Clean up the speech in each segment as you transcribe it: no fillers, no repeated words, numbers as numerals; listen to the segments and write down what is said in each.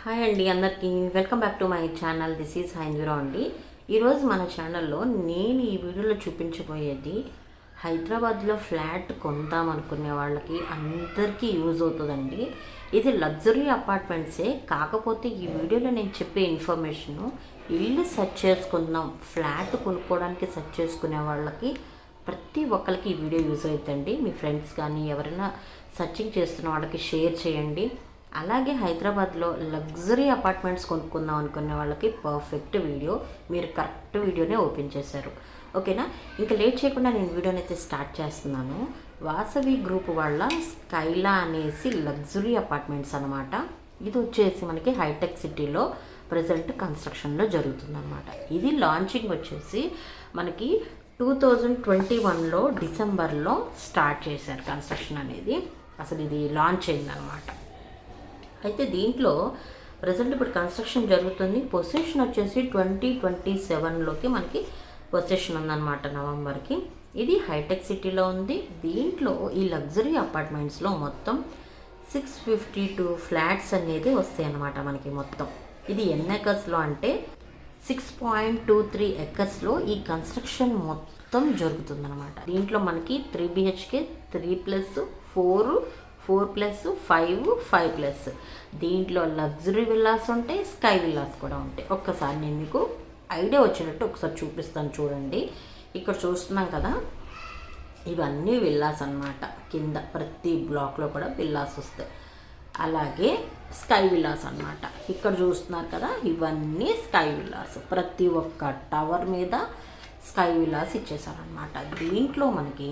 Hi అండి, అందరికీ welcome back to my channel. This is Haindra అండి. ఈరోజు మన ఛానల్లో నేను ఈ వీడియోలో చూపించబోయేది హైదరాబాద్లో ఫ్లాట్ కొందాం అనుకునే వాళ్ళకి అందరికీ యూజ్ అవుతుందండి. ఇది లగ్జరీ అపార్ట్మెంట్సే, కాకపోతే ఈ వీడియోలో నేను చెప్పే ఇన్ఫర్మేషను ఇల్లు సెర్చ్ చేసుకుందాం, ఫ్లాట్ కొనుక్కోవడానికి సెర్చ్ చేసుకునే వాళ్ళకి ప్రతి ఒక్కరికి ఈ వీడియో యూజ్ అవుతుందండి. మీ ఫ్రెండ్స్ కానీ ఎవరైనా సర్చింగ్ చేస్తున్న వాళ్ళకి షేర్ చేయండి. అలాగే హైదరాబాద్లో లగ్జరీ అపార్ట్మెంట్స్ కొనుక్కుందాం అనుకునే వాళ్ళకి పర్ఫెక్ట్ వీడియో. మీరు కరెక్ట్ వీడియోనే ఓపెన్ చేశారు. ఓకేనా, ఇంకా లేట్ చేయకుండా నేను వీడియోని అయితే స్టార్ట్ చేస్తున్నాను. వాసవి గ్రూప్ వాళ్ళ స్కైలా అనేసి లగ్జరీ అపార్ట్మెంట్స్ అనమాట. ఇది వచ్చేసి మనకి హైటెక్ సిటీలో ప్రజెంట్ కన్స్ట్రక్షన్లో జరుగుతుందన్నమాట. ఇది లాంచింగ్ వచ్చేసి మనకి 2021లో డిసెంబర్లో స్టార్ట్ చేశారు కన్స్ట్రక్షన్ అనేది. అసలు ఇది లాంచ్ అయిందనమాట. అయితే దీంట్లో ప్రజెంట్ ఇప్పుడు కన్స్ట్రక్షన్ జరుగుతుంది. పొజిషన్ వచ్చేసి 2027లోకి మనకి పొజిషన్ ఉందన్నమాట, నవంబర్కి. ఇది హైటెక్ సిటీలో ఉంది. దీంట్లో ఈ లగ్జరీ అపార్ట్మెంట్స్లో మొత్తం 652 ఫ్లాట్స్ అనేది వస్తాయి అన్నమాట మనకి మొత్తం. ఇది ఎన్ని ఎకర్స్లో అంటే 6.23 ఎకర్స్లో ఈ కన్స్ట్రక్షన్ మొత్తం జరుగుతుందన్నమాట. దీంట్లో మనకి 3 BHK, 3+4, 4+5, 5+. దీంట్లో లగ్జరీ విల్లాస్ ఉంటాయి, స్కై విల్లాస్ కూడా ఉంటాయి. ఒక్కసారి నేను మీకు ఐడియా వచ్చినట్టు ఒకసారి చూపిస్తాను చూడండి. ఇక్కడ చూస్తున్నాం కదా, ఇవన్నీ విల్లాస్ అన్నమాట. కింద ప్రతి బ్లాక్లో కూడా విల్లాస్ వస్తాయి. అలాగే స్కై విల్లాస్ అన్నమాట. ఇక్కడ చూస్తున్నారు కదా, ఇవన్నీ స్కై విల్లాస్. ప్రతి ఒక్క టవర్ మీద స్కై విల్లాస్ ఇచ్చేసారనమాట. దీంట్లో మనకి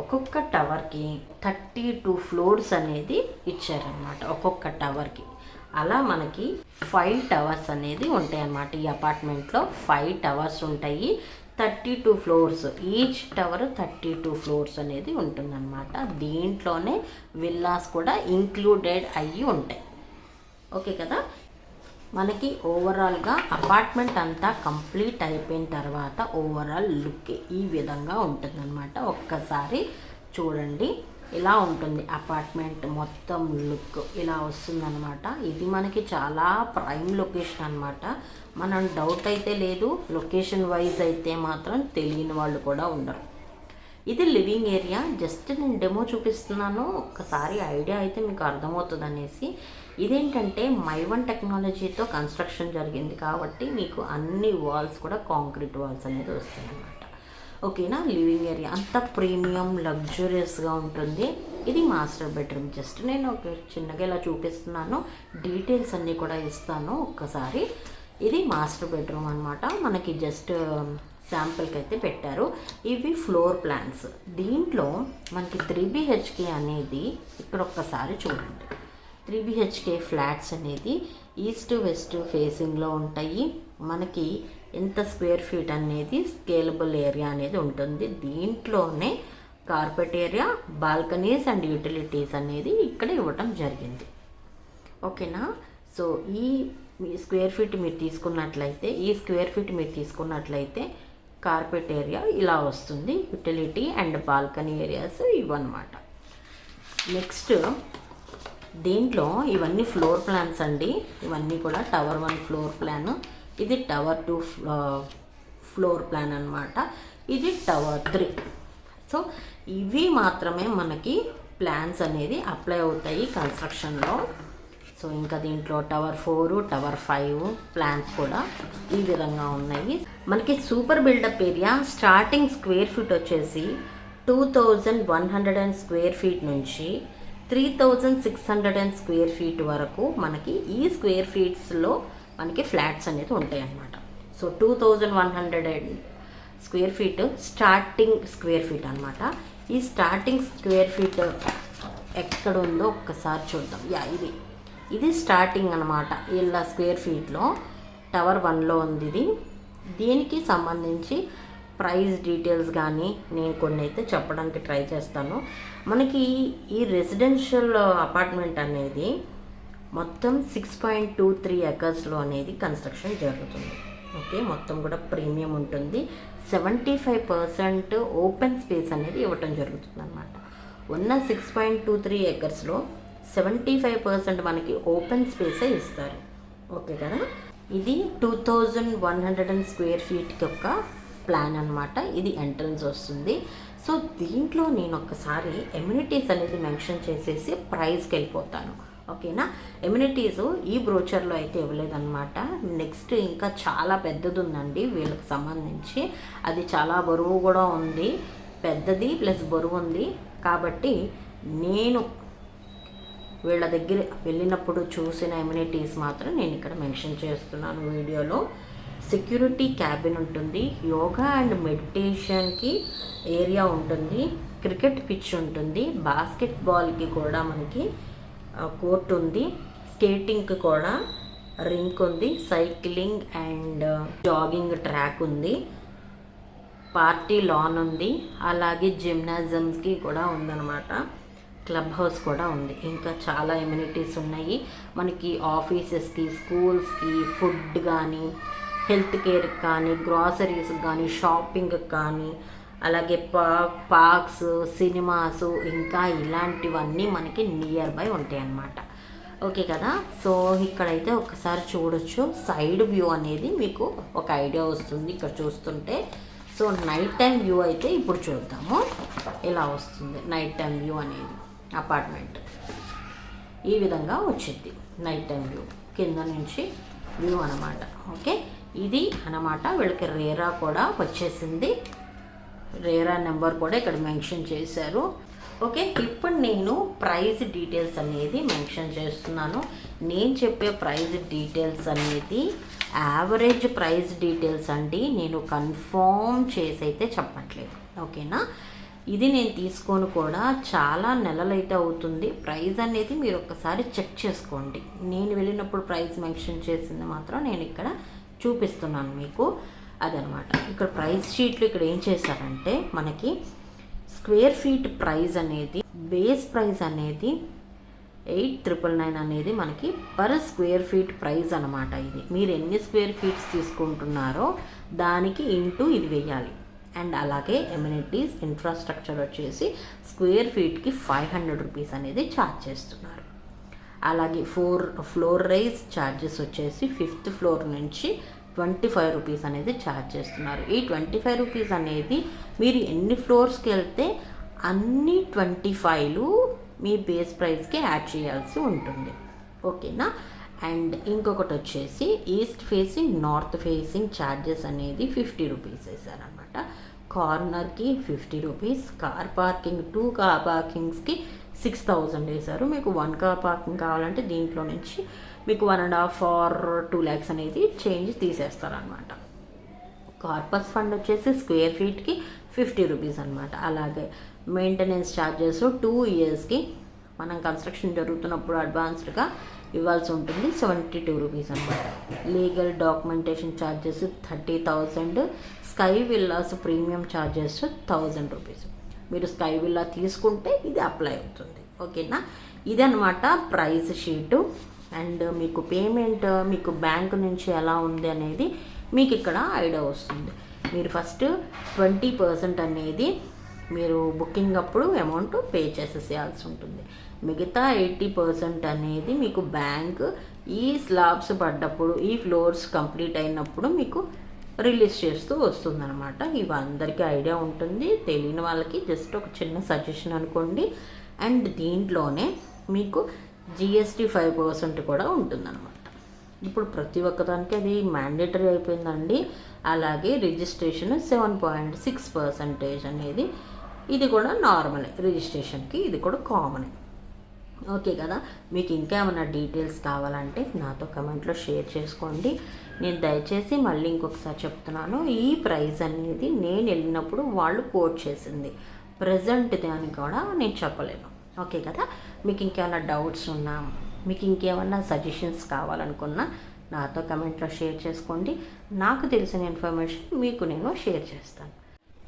ఒక్కొక్క టవర్కి 32 ఫ్లోర్స్ అనేది ఇచ్చారనమాట, ఒక్కొక్క టవర్కి. అలా మనకి 5 టవర్స్ అనేది ఉంటాయి అన్నమాట. ఈ అపార్ట్మెంట్లో 5 టవర్స్ ఉంటాయి, 32 ఫ్లోర్స్. ఈచ్ టవర్ 32 ఫ్లోర్స్ అనేది ఉంటుందన్నమాట. దీంట్లోనే విల్లాస్ కూడా ఇంక్లూడెడ్ అయ్యి ఉంటాయి. ఓకే కదా. మనకి ఓవరాల్గా అపార్ట్మెంట్ అంతా కంప్లీట్ అయిపోయిన తర్వాత ఓవరాల్ లుక్ ఈ విధంగా ఉంటుందన్నమాట. ఒక్కసారి చూడండి, ఇలా ఉంటుంది అపార్ట్మెంట్ మొత్తం లుక్, ఇలా వస్తుందన్నమాట. ఇది మనకి చాలా ప్రైమ్ లొకేషన్ అనమాట. మనం డౌట్ అయితే లేదు, లొకేషన్ వైజ్ అయితే మాత్రం తెలియని వాళ్ళు కూడా ఉండరు. ఇది లివింగ్ ఏరియా. జస్ట్ నేను డెమో చూపిస్తున్నాను, ఒక్కసారి ఐడియా అయితే మీకు అర్థమవుతుంది అనేసి. ఇదేంటంటే మైవన్ టెక్నాలజీతో కన్స్ట్రక్షన్ జరిగింది కాబట్టి మీకు అన్ని వాల్స్ కూడా కాంక్రీట్ వాల్స్ అనేది వస్తాయి అన్నమాట. ఓకేనా. లివింగ్ ఏరియా అంతా ప్రీమియం లగ్జరియస్గా ఉంటుంది. ఇది మాస్టర్ బెడ్రూమ్. జస్ట్ నేను ఒక చిన్నగా ఇలా చూపిస్తున్నాను, డీటెయిల్స్ అన్నీ కూడా ఇస్తాను ఒక్కసారి. ఇది మాస్టర్ బెడ్రూమ్ అనమాట. మనకి జస్ట్ శాంపుల్కి అయితే పెట్టారు. ఇవి ఫ్లోర్ ప్లాన్స్. దీంట్లో మనకి 3 BHK అనేది ఇక్కడ ఒక్కసారి చూడండి. 3 BHK ఫ్లాట్స్ అనేది ఈస్ట్ వెస్ట్ ఫేసింగ్లో ఉంటాయి. మనకి ఎంత స్క్వేర్ ఫీట్ అనేది స్కేలబుల్ ఏరియా అనేది ఉంటుంది. దీంట్లోనే carpet area, balconies and utilities అనేది ఇక్కడ ఇవ్వటం జరిగింది. ఓకేనా. సో ఈ స్క్వేర్ ఫీట్ మీరు తీసుకున్నట్లయితే కార్పెట్ ఏరియా ఇలా వస్తుంది. యూటిలిటీ అండ్ బాల్కనీ ఏరియాస్ ఇవన్నమాట. నెక్స్ట్ దీంట్లో ఇవన్నీ ఫ్లోర్ ప్లాన్స్ అండి. ఇవన్నీ కూడా టవర్ 1 ఫ్లోర్ ప్లాన్, ఇది టవర్ 2 ఫ్లోర్ ప్లాన్ అనమాట. ఇది టవర్ 3. సో ఇవి మాత్రమే మనకి ప్లాన్స్ అనేది అప్లై అవుతాయి కన్స్ట్రక్షన్లో. సో ఇంకా దీంట్లో టవర్ 4, టవర్ 5 ప్లాన్స్ కూడా ఈ విధంగా ఉన్నాయి. మనకి super buildup area starting square feet వచ్చేసి 2100 స్క్వేర్ ఫీట్ నుంచి 3600 స్క్వేర్ ఫీట్ వరకు మనకి ఈ స్క్వేర్ ఫీట్స్లో మనకి ఫ్లాట్స్ అనేది ఉంటాయి అన్నమాట. So 2100 square feet starting square feet అనమాట. ఈ స్టార్టింగ్ స్క్వేర్ ఫీట్ ఎక్కడ ఉందో ఒక్కసారి చూద్దాం. ఇది స్టార్టింగ్ అనమాట. ఇలా స్క్వేర్ ఫీట్లో టవర్ 1లో ఉంది. దీనికి సంబంధించి ప్రైస్ డీటెయిల్స్ కానీ నేను కొన్ని అయితే చెప్పడానికి ట్రై చేస్తాను. మనకి ఈ రెసిడెన్షియల్ అపార్ట్మెంట్ అనేది మొత్తం 6.23 ఎకర్స్లో అనేది కన్స్ట్రక్షన్ జరుగుతుంది. ఓకే, మొత్తం కూడా ప్రీమియం ఉంటుంది. 75% ఓపెన్ స్పేస్ అనేది ఇవ్వటం జరుగుతుంది అన్నమాట. ఉన్న 6.23 ఎకర్స్లో 75% మనకి ఓపెన్ స్పేసే ఇస్తారు. ఓకే కదా. ఇది 2100 స్క్వేర్ ఫీట్కి ఒక ప్లాన్ అనమాట. ఇది ఎంట్రన్స్ వస్తుంది. సో దీంట్లో నేను ఒక్కసారి ఎమ్యూనిటీస్ అనేది మెన్షన్ చేసేసి ప్రైస్కి వెళ్ళిపోతాను. ఓకేనా. ఎమ్యూనిటీస్ ఈ బ్రోచర్లో అయితే ఇవ్వలేదన్నమాట. నెక్స్ట్ ఇంకా చాలా పెద్దది ఉందండి వీళ్ళకి సంబంధించి. అది చాలా బరువు కూడా ఉంది, పెద్దది ప్లస్ బరువు ఉంది. కాబట్టి నేను వీళ్ళ దగ్గర వెళ్ళినప్పుడు చూసిన ఎమ్యూనిటీస్ మాత్రం నేను ఇక్కడ మెన్షన్ చేస్తున్నాను వీడియోలో. సెక్యూరిటీ క్యాబిన్ ఉంటుంది, యోగా అండ్ మెడిటేషన్కి ఏరియా ఉంటుంది, క్రికెట్ పిచ్ ఉంటుంది, బాస్కెట్బాల్కి కూడా మనకి కోర్ట్ ఉంది, స్కేటింగ్కి కూడా రింక్ ఉంది, సైక్లింగ్ అండ్ జాగింగ్ ట్రాక్ ఉంది, పార్టీ లాన్ ఉంది, అలాగే జిమ్నాజియంకి కూడా ఉందన్నమాట. క్లబ్ హౌస్ కూడా ఉంది. ఇంకా చాలా ఎమ్యూనిటీస్ ఉన్నాయి మనకి. ఆఫీసెస్కి, స్కూల్స్కి, ఫుడ్ కానీ, హెల్త్ కేర్కి కానీ, గ్రాసరీస్కి కానీ, షాపింగ్కి కానీ, అలాగే పార్క్స్, సినిమాస్, ఇంకా ఇలాంటివన్నీ మనకి నియర్ బై ఉంటాయి అన్నమాట. ఓకే కదా. సో ఇక్కడైతే ఒకసారి చూడొచ్చు. సైడ్ వ్యూ అనేది మీకు ఒక ఐడియా వస్తుంది ఇక్కడ చూస్తుంటే. సో నైట్ టైం వ్యూ అయితే ఇప్పుడు చూద్దాము ఎలా వస్తుంది. నైట్ టైం వ్యూ అనేది అపార్ట్మెంట్ ఈ విధంగా వచ్చింది. నైట్ టైం వ్యూ కింద నుంచి వ్యూ అనమాట. ఓకే, ఇది అనమాట. వీళ్ళకి రేరా కూడా వచ్చేసింది. రేరా నెంబర్ కూడా ఇక్కడ మెన్షన్ చేశారు. ఓకే, ఇప్పుడు నేను ప్రైస్ డీటెయిల్స్ అనేది మెన్షన్ చేస్తున్నాను. నేను చెప్పే ప్రైస్ డీటెయిల్స్ అనేది యావరేజ్ ప్రైస్ డీటెయిల్స్ అండి. నేను కన్ఫర్మ్ చేసి అయితే చెప్పట్లేదు. ఓకేనా. ఇది నేను తీసుకొని కూడా చాలా నెలలైతే అవుతుంది. ప్రైస్ అనేది మీరు ఒక్కసారి చెక్ చేసుకోండి. నేను వెళ్ళినప్పుడు ప్రైస్ మెన్షన్ చేసింది మాత్రం నేను ఇక్కడ చూపిస్తున్నాను మీకు. అదనమాట. ఇక్కడ ప్రైస్ షీట్లు ఇక్కడ ఏం చేశారంటే మనకి స్క్వేర్ ఫీట్ ప్రైస్ అనేది, బేస్ ప్రైస్ అనేది 8,999 అనేది మనకి పర్ స్క్వేర్ ఫీట్ ప్రైస్ అనమాట. ఇది మీరు ఎన్ని స్క్వేర్ ఫీట్స్ తీసుకుంటున్నారో దానికి ఇంటూ ఇది వేయాలి. అండ్ అలాగే ఎమ్యూనిటీస్ ఇన్ఫ్రాస్ట్రక్చర్ వచ్చేసి స్క్వేర్ ఫీట్కి 500 రూపీస్ అనేది ఛార్జ్ చేస్తున్నారు. అలాగే ఫ్లోర్ రైజ్ ఛార్జెస్ వచ్చేసి 5th ఫ్లోర్ నుంచి 25 రూపీస్ అనేది ఛార్జ్ చేస్తున్నారు. ఈ 25 రూపీస్ అనేది మీరు ఎన్ని ఫ్లోర్స్కి వెళ్తే అన్ని 25లు మీ బేస్ ప్రైస్కి యాడ్ చేయాల్సి ఉంటుంది. ఓకేనా. అండ్ ఇంకొకటి వచ్చేసి east facing, north facing charges అనేది 50 రూపీస్ వేసారనమాట. కార్నర్కి 50 రూపీస్, కార్ పార్కింగ్ 2 కార్ పార్కింగ్స్కి 6,000 వేశారు. మీకు 1 కార్ పార్కింగ్ కావాలంటే దీంట్లో నుంచి మీకు 1.5 or 2 lakhs అనేది చేంజ్ తీసేస్తారనమాట. కార్పస్ ఫండ్ వచ్చేసి స్క్వేర్ ఫీట్కి 50 రూపీస్ అనమాట. అలాగే మెయింటెనెన్స్ ఛార్జెస్ 2 yearsకి మనం కన్స్ట్రక్షన్ జరుగుతున్నప్పుడు అడ్వాన్స్డ్గా ఇవ్వాల్సి ఉంటుంది, 72 రూపీస్ అనమాట. Legal documentation charges 30,000. Sky villas premium charges 1,000 rupees. మీరు స్కై విల్లా తీసుకుంటే ఇది అప్లై అవుతుంది. ఓకేనా. ఇదనమాట ప్రైస్ షీటు. అండ్ మీకు పేమెంట్ మీకు బ్యాంక్ నుంచి ఎలా ఉంది అనేది మీకు ఇక్కడ ఐడియా వస్తుంది. మీరు ఫస్ట్ 20% అనేది మీరు బుకింగ్ అప్పుడు అమౌంట్ పే చేసేసేయాల్సి ఉంటుంది. మిగతా 80% అనేది మీకు బ్యాంక్ ఈ స్లాబ్స్ పడ్డప్పుడు, ఈ ఫ్లోర్స్ కంప్లీట్ అయినప్పుడు మీకు రిలీజ్ చేస్తూ వస్తుందన్నమాట. ఇవి అందరికీ ఐడియా ఉంటుంది. తెలియని వాళ్ళకి జస్ట్ ఒక చిన్న సజెషన్ అనుకోండి. అండ్ దీంట్లోనే మీకు GST 5% కూడా ఉంటుందన్నమాట. ఇప్పుడు ప్రతి ఒక్కదానికి అది మ్యాండేటరీ అయిపోయిందండి. అలాగే రిజిస్ట్రేషన్ 7.6% అనేది ఇది కూడా నార్మలే. రిజిస్ట్రేషన్కి ఇది కూడా కామనే. ఓకే కదా. మీకు ఇంకా ఏమైనా డీటెయిల్స్ కావాలంటే నాతో కమెంట్లో షేర్ చేసుకోండి. నేను దయచేసి మళ్ళీ ఇంకొకసారి చెప్తున్నాను, ఈ ప్రైస్ అనేది నేను వెళ్ళినప్పుడు వాళ్ళు కోట్ చేసింది, ప్రజెంట్ దానికి కూడా నేను చెప్పలేను. ఓకే కదా. మీకు ఇంకేమైనా డౌట్స్ ఉన్నా, మీకు ఇంకేమైనా సజెషన్స్ కావాలనుకున్నా నాతో కమెంట్లో షేర్ చేసుకోండి. నాకు తెలిసిన ఇన్ఫర్మేషన్ మీకు నేను షేర్ చేస్తాను.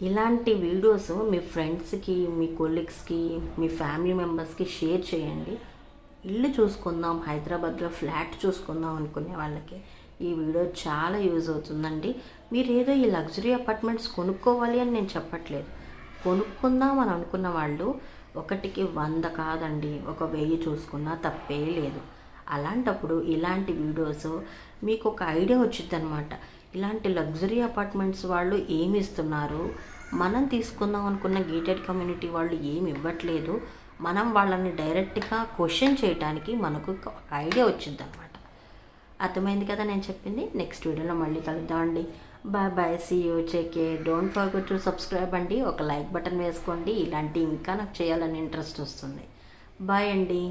ఇలాంటి వీడియోస్ మీ ఫ్రెండ్స్కి, మీ కొలీగ్స్కి, మీ ఫ్యామిలీ మెంబర్స్కి షేర్ చేయండి. ఇల్లు చూసుకుందాం, హైదరాబాద్లో ఫ్లాట్ చూసుకుందాం అనుకునే వాళ్ళకి ఈ వీడియో చాలా యూజ్ అవుతుందండి. మీరు ఏదో ఈ లగ్జరీ అపార్ట్మెంట్స్ కొనుక్కోవాలి అని నేను చెప్పట్లేదు. కొనుక్కుందాం అని అనుకున్న వాళ్ళు 1కి 100 కాదండి, 1000 చూసుకున్నా తప్పే లేదు. అలాంటప్పుడు ఇలాంటి వీడియోస్ మీకు ఒక ఐడియా వచ్చింది అనమాట. ఇలాంటి లగ్జరీ అపార్ట్మెంట్స్ వాళ్ళు ఏమి ఇస్తున్నారు, మనం తీసుకుందాం అనుకున్న గేటెడ్ కమ్యూనిటీ వాళ్ళు ఏమి ఇవ్వట్లేదు, మనం వాళ్ళని డైరెక్ట్గా క్వశ్చన్ చేయడానికి మనకు ఒక ఐడియా వచ్చింది అనమాట. అర్థమైంది కదా నేను చెప్పింది. నెక్స్ట్ వీడియోలో మళ్ళీ కలుద్దామండి. Bye bye, see you, take care, don't forget to subscribe అండి. ఒక లైక్ బటన్ వేసుకోండి, ఇలాంటి ఇంకా నాకు చేయాలని ఇంట్రెస్ట్ వస్తుంది. బాయ్ అండి.